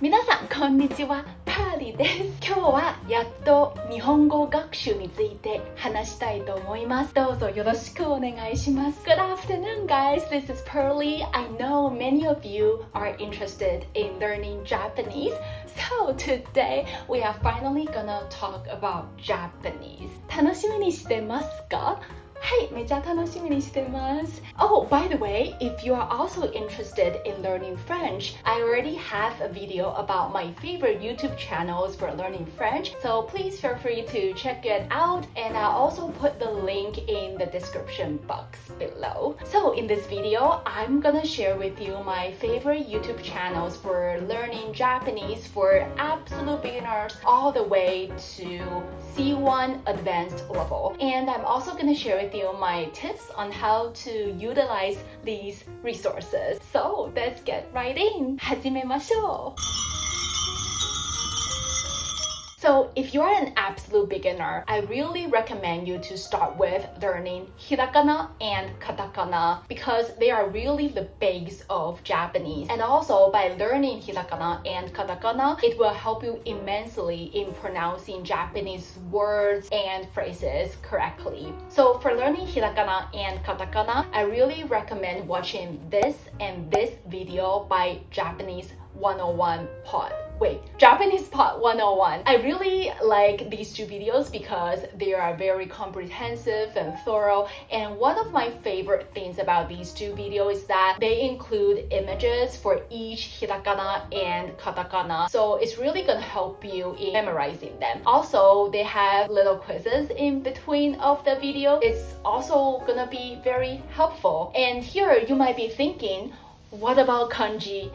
皆さんこんにちは、パーリーです。今日はやっと日本語学習について話したいと思います。どうぞよろしくお願いします。Good afternoon, guys. This is Pearly. I know many of you are interested in learning Japanese. So today we are finally gonna talk about Japanese. 楽しみにしてますか？はい、めちゃ楽しみにしてます。Oh, by the way, if you are also interested in learning French, I already have a video about my favorite YouTube channels for learning French, so please feel free to check it out, and I'll also put the link in the description box below. So in this video, I'm gonna share with you my favorite YouTube channels for learning Japanese for absolute beginners all the way to C1 advanced level. And I'm also gonna share with you my tips on how to utilize these resources. So let's get right in. 始めましょう。So if you are an absolute beginner, I really recommend you to start with learning Hiragana and katakana because they are really the base of Japanese. And also by learning Hiragana and katakana, it will help you immensely in pronouncing Japanese words and phrases correctly. So for learning Hiragana and katakana, I really recommend watching this and this video by Japanese 101 Pod. Japanese Pod 101. I really like these two videos because they are very comprehensive and thorough. And one of my favorite things about these two videos is that they include images for each hiragana and katakana. So it's really gonna help you in memorizing them. Also, they have little quizzes in between of the video. It's also gonna be very helpful. And here you might be thinking, what about kanji?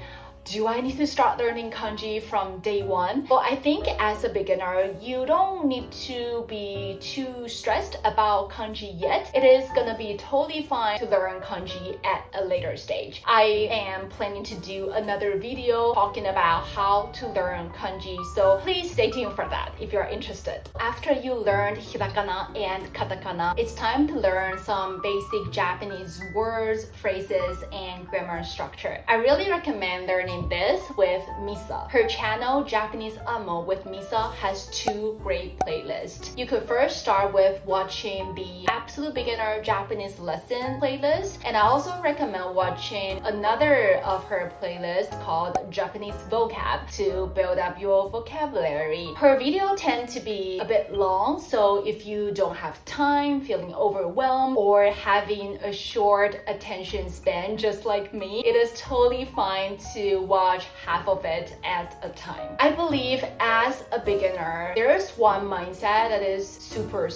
Do I need to start learning kanji from day one? Well, I think as a beginner, you don't need to be too stressed about kanji yet. It is gonna be totally fine to learn kanji at a later stage. I am planning to do another video talking about how to learn kanji, so please stay tuned for that if you're interested. After you learned hiragana and katakana, it's time to learn some basic Japanese words, phrases, and grammar structure. I really recommend learning this with Misa. Her channel Japanese Amo with Misa has two great playlists. You could first start with watching the Absolute Beginner Japanese Lesson playlist, and I also recommend watching another of her playlists called Japanese Vocab to build up your vocabulary. Her video tend to be a bit long, so if you don't have time, feeling overwhelmed, or having a short attention span just like me, it is totally fine to watch half of it at a time. I believe as a beginner, there is one mindset that is super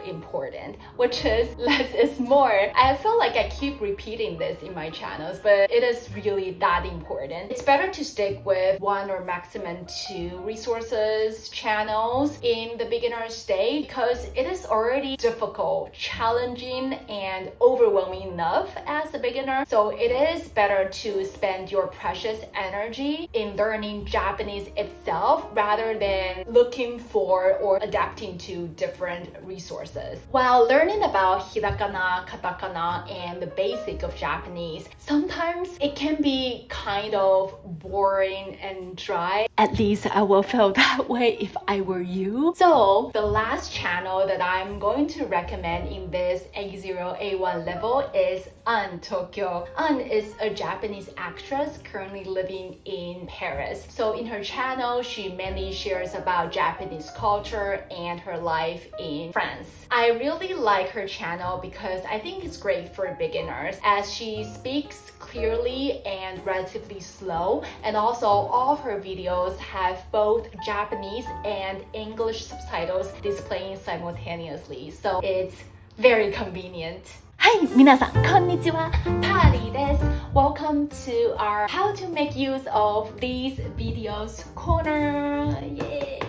important, which is less is more. I feel like I keep repeating this in my channels, but it is really that important. It's better to stick with one or maximum two resources, channels in the beginner stage because it is already difficult, challenging, and overwhelming enough as a beginner. So it is better to spend your precious energy in learning Japanese itself rather than looking for or adapting to different resources. While learning about hiragana, katakana, and the basic of Japanese, sometimes it can be kind of boring and dry. At least I will feel that way if I were you. So the last channel that I'm going to recommend in this A0, A1 level is An Tokyo. An is a Japanese actress currently living in Paris. So in her channel, she mainly shares about Japanese culture and her life in France. I really like her channel because I think it's great for beginners as she speaks clearly and relatively slow, and also all of her videos have both Japanese and English subtitles displaying simultaneously, so it's very convenient. はい、皆さんこんにちは、パーリーです。Welcome to our How to Make Use of These Videos corner. Yay!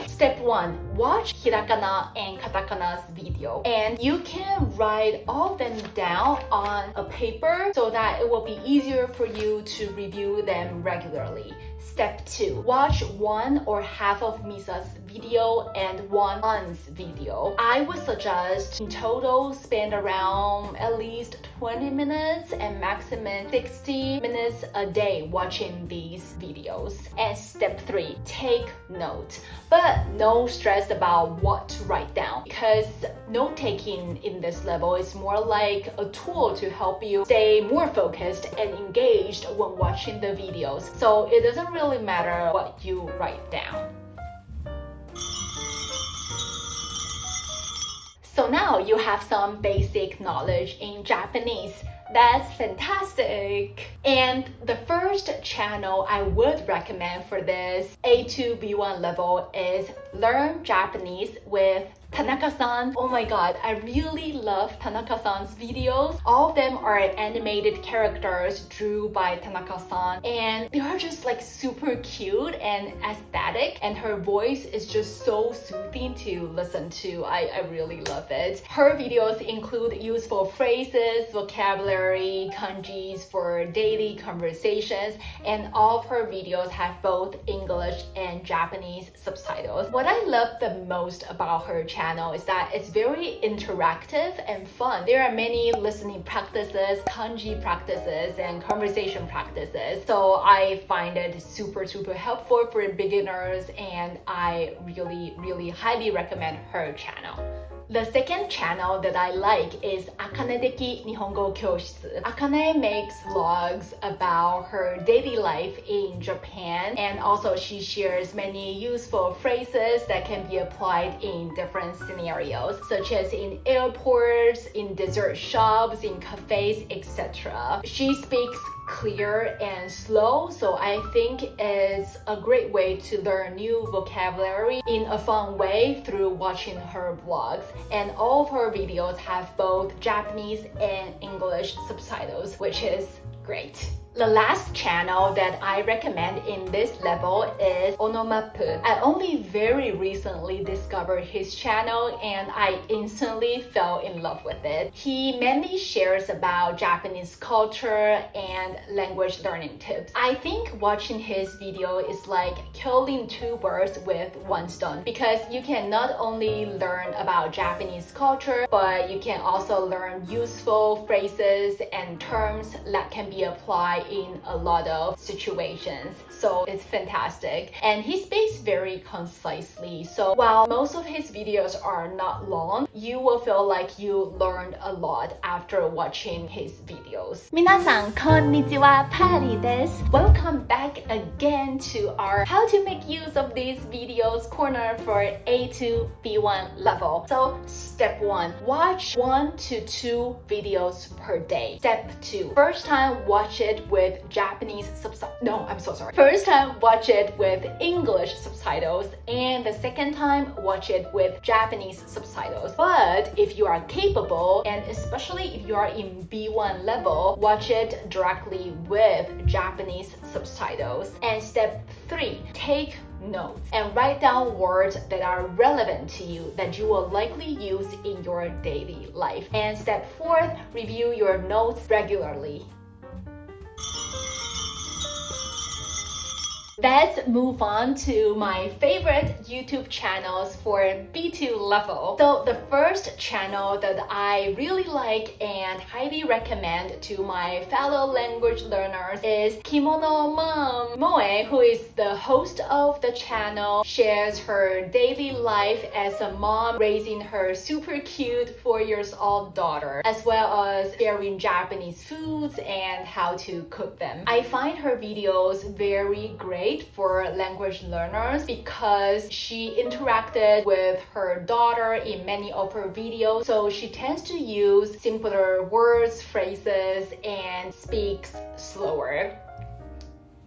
Step 1. Watch Hiragana and Katakana's video, and you can write all of them down on a paper so that it will be easier for you to review them regularly. Step 2. Watch one or half of Misa's video and one An's video. I would suggest in total spend around at least 20 minutes and maximum 60 minutes a day watching these videos. And step 3. Take note. But no stress about what to write down, because note-taking in this level is more like a tool to help you stay more focused and engaged when watching the videos. So it doesn't really matter what you write down. So now you have some basic knowledge in Japanese. That's fantastic! And the first channel I would recommend for this A2 B1 level is Learn Japanese with Tanaka-san. Oh my god, I really love Tanaka-san's videos. All of them are animated characters drew by Tanaka-san, and they are just like super cute and aesthetic, and her voice is just so soothing to listen to. I really love it. Her videos include useful phrases, vocabulary, kanjis for daily conversations, and all of her videos have both English and Japanese subtitles. What I love the most about her channel is that it's very interactive and fun. There are many listening practices, kanji practices, and conversation practices. So I find it super helpful for beginners, and I really highly recommend her channel. The second channel that I like is Akane Deki Nihongo Kyoshitsu. Akane makes vlogs about her daily life in Japan, and also she shares many useful phrases that can be applied in different scenarios, such as in airports, in dessert shops, in cafes, etc. She speaks clear and slow, so I think it's a great way to learn new vocabulary in a fun way through watching her vlogs. And all of her videos have both Japanese and English subtitles, which is great. The last channel that I recommend in this level is Onomapu. I only very recently discovered his channel and I instantly fell in love with it. He mainly shares about Japanese culture and language learning tips. I think watching his video is like killing two birds with one stone, because you can not only learn about Japanese culture, but you can also learn useful phrases and terms that can be applied in a lot of situations. So it's fantastic. And he speaks very concisely. So while most of his videos are not long, you will feel like you learned a lot after watching his videos. 皆さんこんにちは、パリです。Welcome back again to our How to Make Use of These Videos corner for A2 B1 level. So step 1, watch 1 to 2 videos per day. Step 2, first time watch it with Japanese subtitles. No, I'm so sorry. First time watch it with English subtitles, and the second time watch it with Japanese subtitles. But if you are capable, and especially if you are in B1 level, watch it directly with Japanese subtitles. And step 3, take notes and write down words that are relevant to you that you will likely use in your daily life. And step 4, review your notes regularly. Let's move on to my favorite YouTube channels for B2 level. So the first channel that I really like and highly recommend to my fellow language learners is Kimono Mom. Moe, who is the host of the channel, shares her daily life as a mom raising her super cute 4-year-old daughter, as well as sharing Japanese foods and how to cook them. I find her videos very great for language learners because she interacted with her daughter in many of her videos, so she tends to use simpler words, phrases, and speaks slower.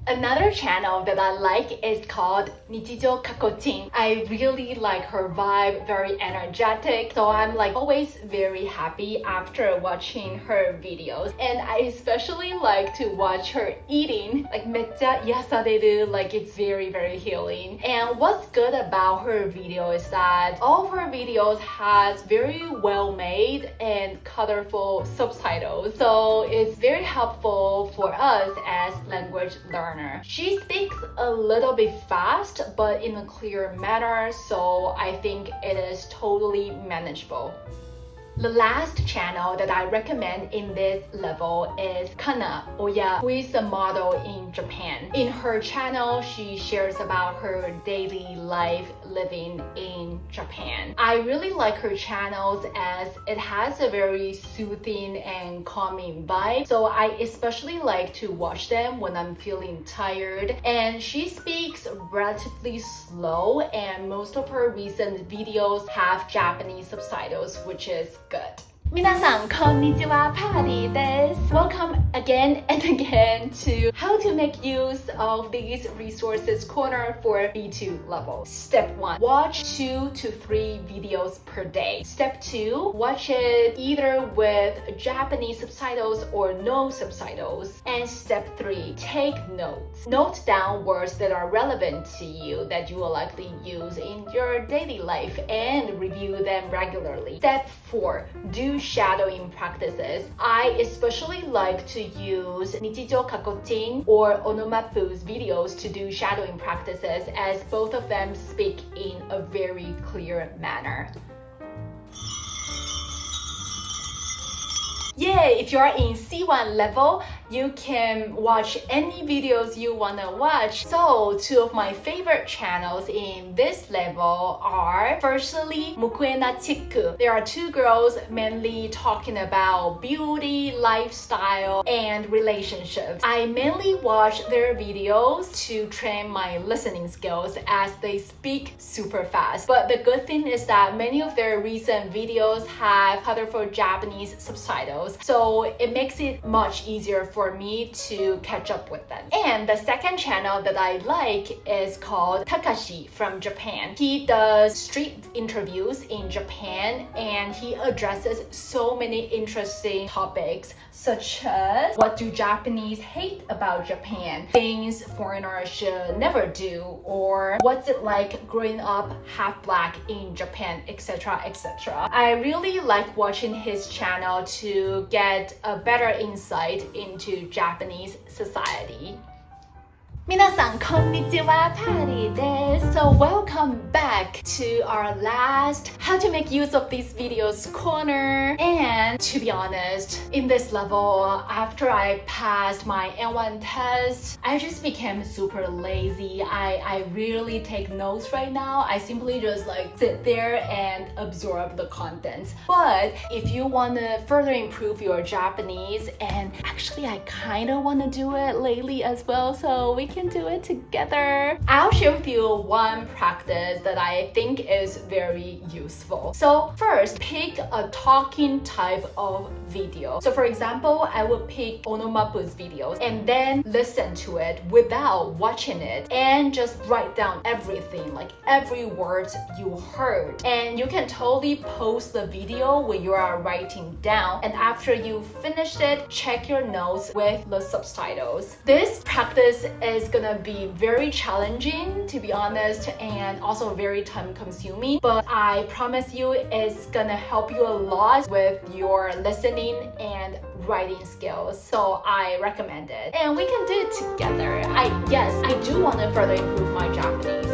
Another channel that I like is called Nichijo Kakochin. I really like her vibe, very energetic, so I'm like always very happy after watching her videos. And I especially like to watch her eating, like mecca iyasareru, like it's very healing. And what's good about her video is that all of her videos has very well made and colorful subtitles, so it's very helpful for us as language learners. learner. She speaks a little bit fast, but in a clear manner, so I think it is totally manageable. The last channel that I recommend in this level is Kana Oya, who is a model in Japan. In her channel, she shares about her daily life living in Japan. I really like her channels as it has a very soothing and calming vibe, so I especially like to watch them when I'm feeling tired. And she speaks relatively slow, and most of her recent videos have Japanese subtitles, which is good. 皆さんこんにちは、パーリーです。Welcome again and again to How to Make Use of These Resources Corner for B2 level. Step 1. Watch 2 to 3 videos per day. Step 2. Watch it either with Japanese subtitles or no subtitles. And step 3. Take notes. Note down words that are relevant to you that you will likely use in your daily life and review them regularly. Step 4. Do shadowing practices. I especially like to use Nichijou Kakotin or Onomapu's videos to do shadowing practices, as both of them speak in a very clear manner. Yay! If you're in C1 level, you can watch any videos you want to watch. So, two of my favorite channels in this level are, firstly, Mukuena Chiku. There are two girls mainly talking about beauty, lifestyle, and relationships. I mainly watch their videos to train my listening skills as they speak super fast. But the good thing is that many of their recent videos have colorful Japanese subtitles, so it makes it much easier for me to catch up with them. And the second channel that I like is called Takashi from Japan. He does street interviews in Japan, and he addresses so many interesting topics, such as what do Japanese hate about Japan, things foreigners should never do, or what's it like growing up half black in Japan, etc, etc. I really like watching his channel to get a better insight into Japanese society. 皆さんこんにちは、パーリーです。So welcome back to our last How to Make Use of These Videos corner. And to be honest, in this level, after I passed my N1 test, I just became super lazy. I rarely take notes right now. I simply just sit there and absorb the contents. But if you want to further improve your Japanese, and actually I kind of want to do it lately as well, so we can do it together. I'll share with you one practice that I think is very useful. So first, pick a talking type of video. So for example, I would pick Onomapu's videos and then listen to it without watching it and just write down everything, like every word you heard. And you can totally pause the video when you are writing down, and after you finished it, check your notes with the subtitles. This practice is gonna be very challenging, to be honest, and also very time consuming, but I promise you it's gonna help you a lot with your listening and writing skills, so I recommend it. And we can do it together. I do want to further improve my Japanese.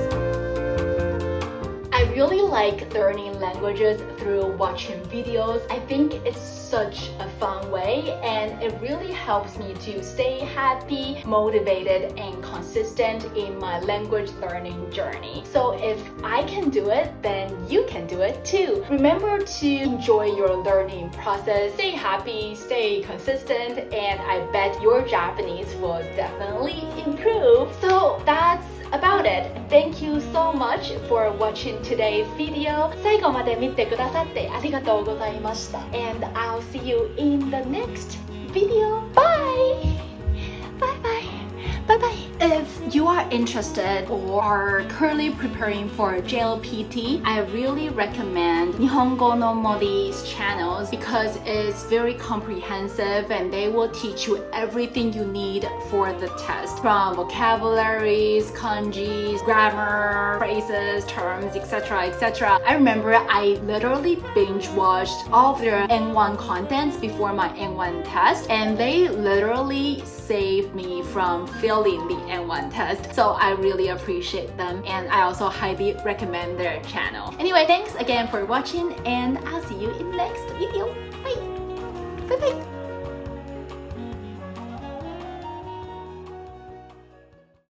I really like learning languages through watching videos. I think it's such a fun way, and it really helps me to stay happy, motivated, and consistent in my language learning journey. So if I can do it, then you can do it too. Remember to enjoy your learning process, stay happy, stay consistent, and I bet your Japanese will definitely improve. So that's about it. Thank you so much for watching today's video. 最後まで見てくださってありがとうございました。And I'll see you in the next video. Bye! Bye bye! Bye bye! If you are interested or are currently preparing for JLPT, I really recommend Nihongo no Mori's channels because it's very comprehensive and they will teach you everything you need for the test, from vocabularies, kanjis, grammar, phrases, terms, etc, etc. I remember I literally binge watched all of their N1 contents before my N1 test, and they literally saved me from feeling failing the N1 test. So I really appreciate them, and I also highly recommend their channel. Anyway, thanks again for watching, and I'll see you in the next video. Bye! Bye bye!